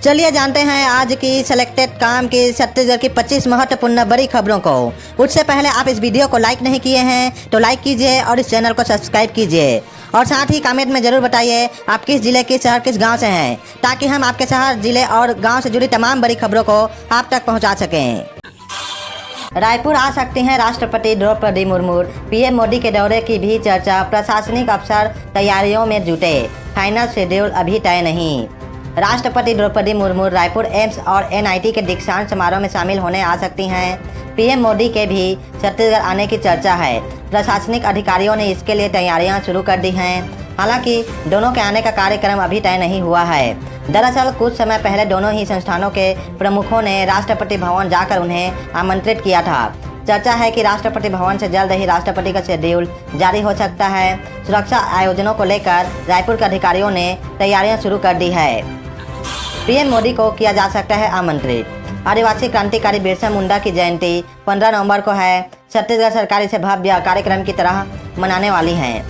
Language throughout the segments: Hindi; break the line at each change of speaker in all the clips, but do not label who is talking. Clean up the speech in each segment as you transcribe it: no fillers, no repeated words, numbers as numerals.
चलिए जानते हैं आज की सिलेक्टेड काम की छत्तीसगढ़ की 25 महत्वपूर्ण बड़ी खबरों को। उससे पहले आप इस वीडियो को लाइक नहीं किए हैं तो लाइक कीजिए और इस चैनल को सब्सक्राइब कीजिए और साथ ही कमेंट में ज़रूर बताइए आप किस जिले किस शहर किस गांव से हैं, ताकि हम आपके शहर जिले और गांव से जुड़ी तमाम बड़ी खबरों को आप तक पहुंचा सकें। रायपुर आ सकती हैं राष्ट्रपति द्रौपदी मुर्मू, पीएम मोदी के दौरे की भी चर्चा। प्रशासनिक अफसर तैयारियों में जुटे, फाइनल शेड्यूल अभी तय नहीं। राष्ट्रपति द्रौपदी मुर्मू रायपुर एम्स और एनआईटी के दीक्षांत समारोह में शामिल होने आ सकती हैं। पीएम मोदी के भी छत्तीसगढ़ आने की चर्चा है। प्रशासनिक अधिकारियों ने इसके लिए तैयारियां शुरू कर दी हैं। हालांकि दोनों के आने का कार्यक्रम अभी तय नहीं हुआ है। दरअसल कुछ समय पहले दोनों ही संस्थानों के प्रमुखों ने राष्ट्रपति भवन जाकर उन्हें आमंत्रित किया था। चर्चा है कि राष्ट्रपति भवन से जल्द ही राष्ट्रपति का शेड्यूल जारी हो सकता है। सुरक्षा आयोजनों को लेकर रायपुर के अधिकारियों ने तैयारियां शुरू कर दी है। पीएम मोदी को किया जा सकता है आमंत्रित। आदिवासी क्रांतिकारी बिरसा मुंडा की जयंती 15 नवंबर को है। छत्तीसगढ़ सरकार इसे भव्य कार्यक्रम की तरह मनाने वाली है।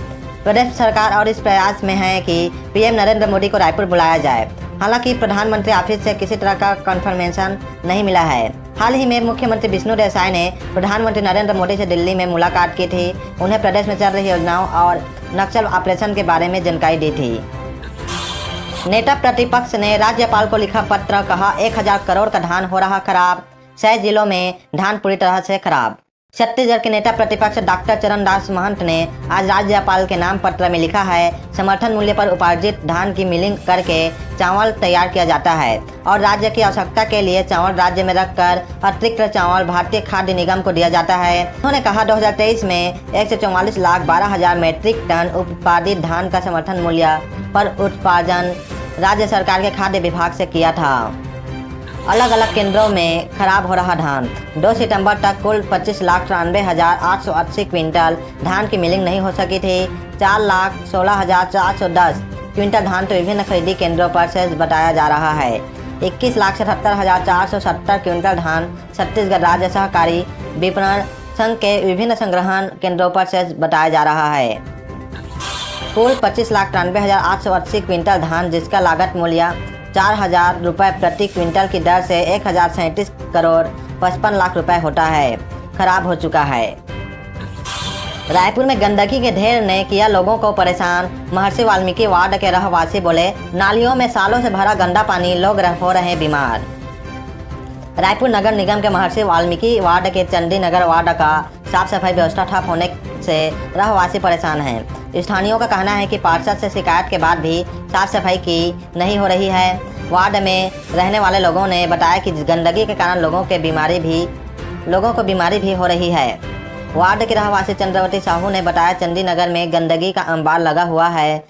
प्रदेश सरकार और इस प्रयास में है कि पीएम नरेंद्र मोदी को रायपुर बुलाया जाए। हालांकि प्रधानमंत्री ऑफिस से किसी तरह का कन्फर्मेशन नहीं मिला है। हाल ही में मुख्यमंत्री विष्णुदेव साय ने प्रधानमंत्री नरेंद्र मोदी से दिल्ली में मुलाकात की थी। उन्हें प्रदेश में चल रही योजनाओं और नक्सल ऑपरेशन के बारे में जानकारी दी थी। नेता प्रतिपक्ष ने राज्यपाल को लिखा पत्र, कहा 1000 करोड़ का धान हो रहा खराब। 6 जिलों में धान पूरी तरह से खराब। छत्तीसगढ़ के नेता प्रतिपक्ष डॉक्टर चरणदास महंत ने आज राज्यपाल के नाम पत्र में लिखा है, समर्थन मूल्य पर उपार्जित धान की मिलिंग करके चावल तैयार किया जाता है और राज्य की आवश्यकता के लिए चावल राज्य में रखकर अतिरिक्त चावल भारतीय खाद्य निगम को दिया जाता है। उन्होंने कहा 2023 में 144,12,000 मीट्रिक टन उत्पादित धान का समर्थन मूल्य पर उत्पादन राज्य सरकार के खाद्य विभाग से किया था। अलग अलग केंद्रों में खराब हो रहा धान। 2 सितंबर तक कुल 25,93,880 क्विंटल धान की मिलिंग नहीं हो सकी थी। 4,16,410 क्विंटल धान तो विभिन्न खरीदी केंद्रों पर से बताया जा रहा है। 21,77,470 क्विंटल धान छत्तीसगढ़ राज्य सहकारी विपणन संघ के विभिन्न संग्रहण केंद्रों पर से बताया जा रहा है। कुल 25,93,880 क्विंटल धान, जिसका लागत मूल्य 4,000 रुपये प्रति क्विंटल की दर से 1,037 करोड़ 55 लाख रुपए होता है, खराब हो चुका है। रायपुर में गंदगी के ढेर ने किया लोगों को परेशान। महर्षि वाल्मीकि वार्ड के रहवासी बोले, नालियों में सालों से भरा गंदा पानी, लोग हो रहे हैं बीमार। रायपुर नगर निगम के महर्षि वाल्मीकि वार्ड के चंडी नगर वार्ड का साफ सफाई व्यवस्था ठप होने से रहवासी परेशान हैं। स्थानीयोों का कहना है कि पार्षद से शिकायत के बाद भी साफ सफाई की नहीं हो रही है। वार्ड में रहने वाले लोगों ने बताया कि गंदगी के कारण लोगों को बीमारी भी हो रही है। वार्ड के रहवासी चंद्रवती साहू ने बताया, चंडी नगर में गंदगी का अंबार लगा हुआ है।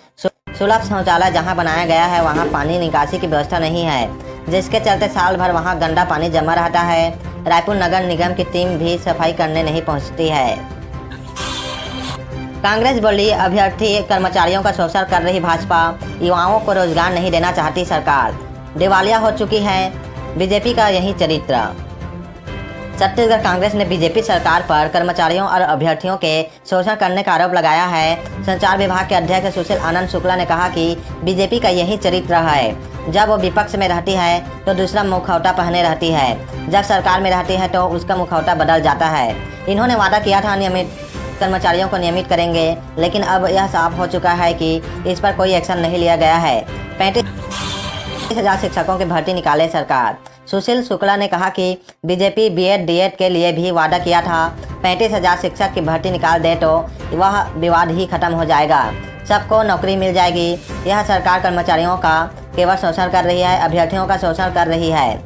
सुलभ शौचालय जहां बनाया गया है वहां पानी निकासी की व्यवस्था नहीं है, जिसके चलते साल भर वहां गंदा पानी जमा रहता है। रायपुर नगर निगम की टीम भी सफाई करने नहीं पहुंचती है। कांग्रेस बोली, अभ्यर्थी कर्मचारियों का शोषण कर रही भाजपा, युवाओं को रोजगार नहीं देना चाहती सरकार, दिवालिया हो चुकी है बीजेपी का यही चरित्र। छत्तीसगढ़ कांग्रेस ने बीजेपी सरकार पर कर्मचारियों और अभ्यर्थियों के शोषण करने का आरोप लगाया है। संचार विभाग के अध्यक्ष सुशील आनंद शुक्ला ने कहा कि बीजेपी का यही चरित्र है। जब वो विपक्ष में रहती है तो दूसरा मुखौटा पहने रहती है, जब सरकार में रहती है तो उसका मुखौटा बदल जाता है। इन्होंने वादा किया था नियमित कर्मचारियों को नियमित करेंगे, लेकिन अब यह साफ हो चुका है कि इस पर कोई एक्शन नहीं लिया गया है। 35,000 शिक्षकों की भर्ती निकाले सरकार। सुशील शुक्ला ने कहा कि बीजेपी बीएड डीएड के लिए भी वादा किया था। 35,000 शिक्षक की भर्ती निकाल दे तो वह विवाद ही खत्म हो जाएगा, सबको नौकरी मिल जाएगी। यह सरकार कर्मचारियों का केवल शोषण कर रही है, अभ्यर्थियों का शोषण कर रही है।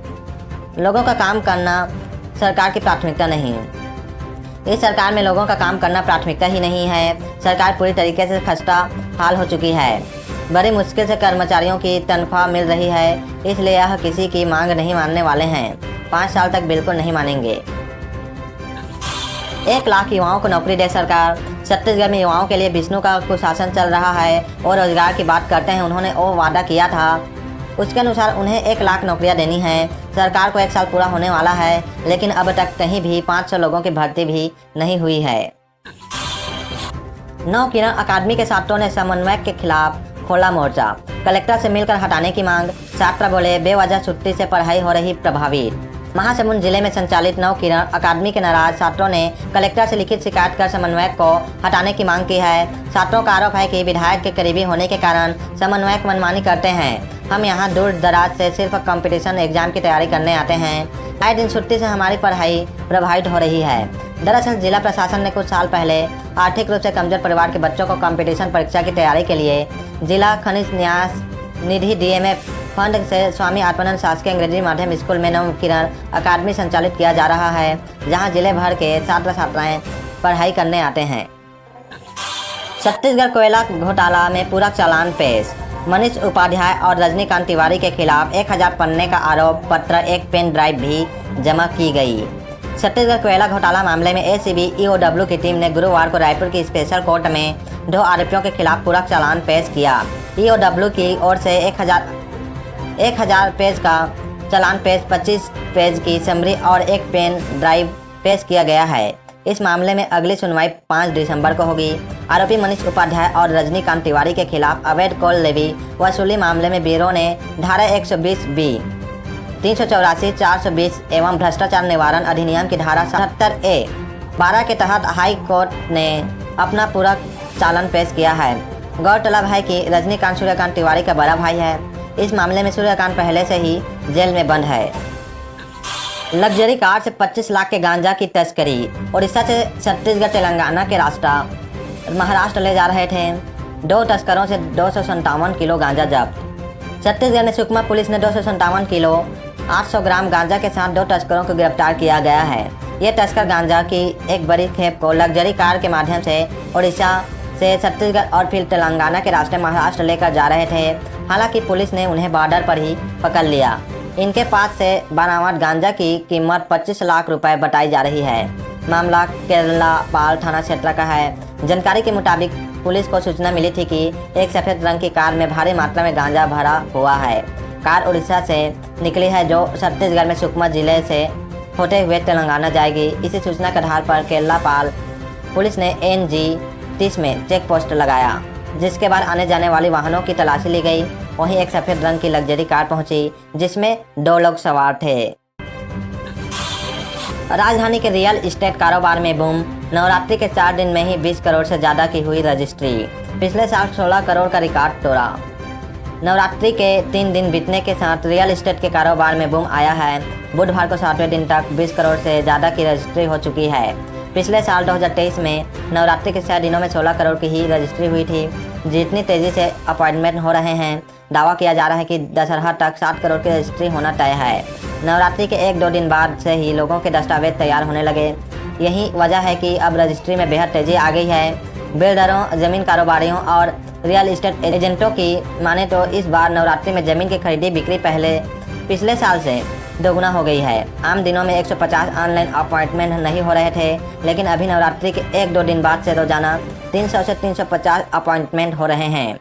लोगों का काम करना सरकार की प्राथमिकता नहीं। इस सरकार में लोगों का काम करना प्राथमिकता ही नहीं है। सरकार पूरी तरीके से खस्ता हाल हो चुकी है। बड़ी मुश्किल से कर्मचारियों की तनख्वाह मिल रही है, इसलिए यह किसी की मांग नहीं मानने वाले हैं। 5 साल तक बिल्कुल नहीं मानेंगे। 1 लाख युवाओं को नौकरी दे सरकार। छत्तीसगढ़ में युवाओं के लिए विष्णु का कुशासन चल रहा है और रोजगार की बात करते हैं। उन्होंने वो वादा किया था, उसके अनुसार उन्हें 1 लाख नौकरियां देनी है। सरकार को 1 साल पूरा होने वाला है, लेकिन अब तक कहीं भी 500 लोगों की भर्ती भी नहीं हुई है। नव किरण अकादमी के छात्रों ने समन्वयक के खिलाफ खोला मोर्चा। कलेक्टर से मिलकर हटाने की मांग। छात्र बोले बेवजह छुट्टी से पढ़ाई हो रही प्रभावित। महासमुंद जिले में संचालित नवकिरण अकादमी के नाराज छात्रों ने कलेक्टर से लिखित शिकायत कर समन्वयक को हटाने की मांग की है। छात्रों का आरोप है कि विधायक के करीबी होने के कारण समन्वयक मनमानी करते हैं। हम यहाँ दूर दराज से सिर्फ कंपटीशन एग्जाम की तैयारी करने आते हैं। आए दिन छुट्टी से हमारी पढ़ाई प्रभावित हो रही है। दरअसल जिला प्रशासन ने कुछ साल पहले आर्थिक रूप से कमजोर परिवार के बच्चों को कंपटीशन परीक्षा की तैयारी के लिए जिला खनिज न्यास निधि DMF फंड से स्वामी आत्मानंद शासकीय अंग्रेजी माध्यम स्कूल में नवकिरण अकादमी संचालित किया जा रहा है, जहां जिले भर के छात्र छात्राएं पढ़ाई करने आते हैं। छत्तीसगढ़ कोयला घोटाला में पूरक चालान पेश। मनीष उपाध्याय और रजनीकांत तिवारी के खिलाफ 1000 पन्ने का आरोप पत्र, एक पेन ड्राइव भी जमा की गई। छत्तीसगढ़ कोयला घोटाला मामले में ACB EOW की टीम ने गुरुवार को रायपुर की स्पेशल कोर्ट में 2 आरोपियों के खिलाफ पूरक चालान पेश किया। EOW की ओर से 1000 पेज का चालान पेश, 25 पेज की समरी और एक पेन ड्राइव पेश किया गया है। इस मामले में अगली सुनवाई 5 दिसंबर को होगी। आरोपी मनीष उपाध्याय और रजनीकांत तिवारी के खिलाफ अवैध कोल लेवी वसूली मामले में ब्यूरो ने धारा 120B, 384, 420 एवं भ्रष्टाचार निवारण अधिनियम की धारा 77A, 12 के तहत हाई कोर्ट ने अपना पूरक चालान पेश किया है। गौरतलब है कि रजनीकांत सूर्यकांत तिवारी का बड़ा भाई है। इस मामले में सूर्यकांत पहले से ही जेल में बंद है। लग्जरी कार से 25 लाख के गांजा की तस्करी। उड़ीसा से छत्तीसगढ़ तेलंगाना के रास्ता महाराष्ट्र ले जा रहे थे। 2 तस्करों से 257 किलो गांजा जब्त। छत्तीसगढ़ में सुकमा पुलिस ने 257 किलो 800 ग्राम गांजा के साथ 2 तस्करों को गिरफ्तार किया गया है। ये तस्कर गांजा की एक बड़ी खेप को लग्जरी कार के माध्यम से उड़ीसा से छत्तीसगढ़ और फिर तेलंगाना के रास्ते महाराष्ट्र लेकर जा रहे थे। हालांकि पुलिस ने उन्हें बॉर्डर पर ही पकड़ लिया। इनके पास से बरामद गांजा की कीमत 25 लाख रुपए बताई जा रही है। मामला केरला पाल थाना क्षेत्र का है। जानकारी के मुताबिक पुलिस को सूचना मिली थी कि एक सफ़ेद रंग की कार में भारी मात्रा में गांजा भरा हुआ है। कार उड़ीसा से निकली है, जो छत्तीसगढ़ में सुकमा जिले से होते हुए तेलंगाना जाएगी। इसी सूचना के आधार पर केरला पाल पुलिस ने NG 30 में चेक पोस्ट लगाया, जिसके बाद आने जाने वाली वाहनों की तलाशी ली गई। वहीं एक सफ़ेद रंग की लग्जरी कार पहुंची, जिसमें 2 लोग सवार थे। राजधानी के रियल इस्टेट कारोबार में बूम। नवरात्रि के 4 दिन में ही 20 करोड़ से ज़्यादा की हुई रजिस्ट्री। पिछले साल 16 करोड़ का रिकॉर्ड तोड़ा। नवरात्रि के 3 दिन बीतने के साथ रियल इस्टेट के कारोबार में बूम आया है। बुधवार को 7वें दिन तक 20 करोड़ से ज़्यादा की रजिस्ट्री हो चुकी है। पिछले साल 2023 में नवरात्रि के 6 दिनों में 16 करोड़ की ही रजिस्ट्री हुई थी। जितनी तेज़ी से अपॉइंटमेंट हो रहे हैं, दावा किया जा रहा है कि दशहरा तक 7 करोड़ की रजिस्ट्री होना तय है। नवरात्रि के 1-2 दिन बाद से ही लोगों के दस्तावेज तैयार होने लगे। यही वजह है कि अब रजिस्ट्री में बेहद तेज़ी आ गई है। बिल्डरों, ज़मीन कारोबारियों और रियल इस्टेट एजेंटों की माने तो इस बार नवरात्रि में ज़मीन की खरीदी बिक्री पिछले साल से दोगुना हो गई है। आम दिनों में 150 ऑनलाइन अपॉइंटमेंट नहीं हो रहे थे, लेकिन अभी नवरात्रि के 1-2 दिन बाद से रोजाना 300 से 350 अपॉइंटमेंट हो रहे हैं।